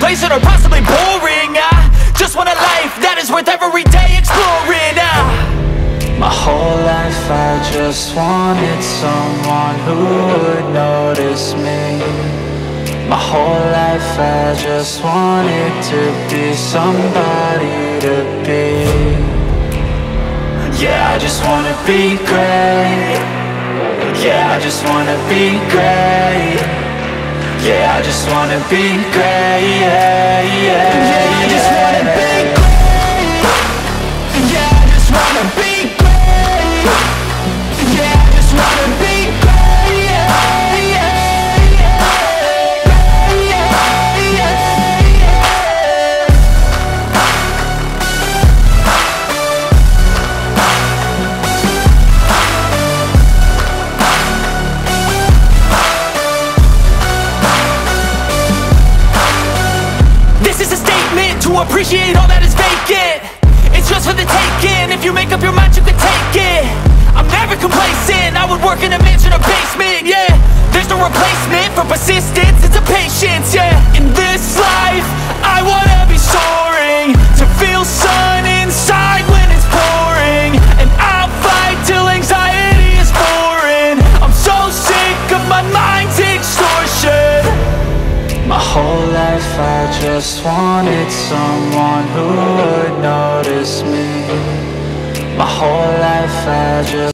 complacent or possibly boring. I just want a life that is worth every day exploring. My whole life I just wanted someone who would notice me. My whole life I just wanted to be somebody to be. Yeah, I just wanna be great. Yeah, I just wanna be great. Yeah, I just wanna be great. Yeah, yeah, yeah, I just wanna be great. Yeah, I just wanna be great. Yeah, I just wanna be great. Yeah, yeah, yeah, yeah, yeah, yeah. This is a statement to appreciate all that is vacant. It's just for the taking. If you make up your mind, you can take it. I'm never complacent. I would work in a mansion or basement, yeah. There's no replacement for persistence, it's a patience, yeah. In this life, I wanna be soaring, to feel sun inside when it's pouring. And I'll fight till anxiety is foreign. I'm so sick of my mind's extortion. My whole life I just wanted someone who would notice me. My whole life I just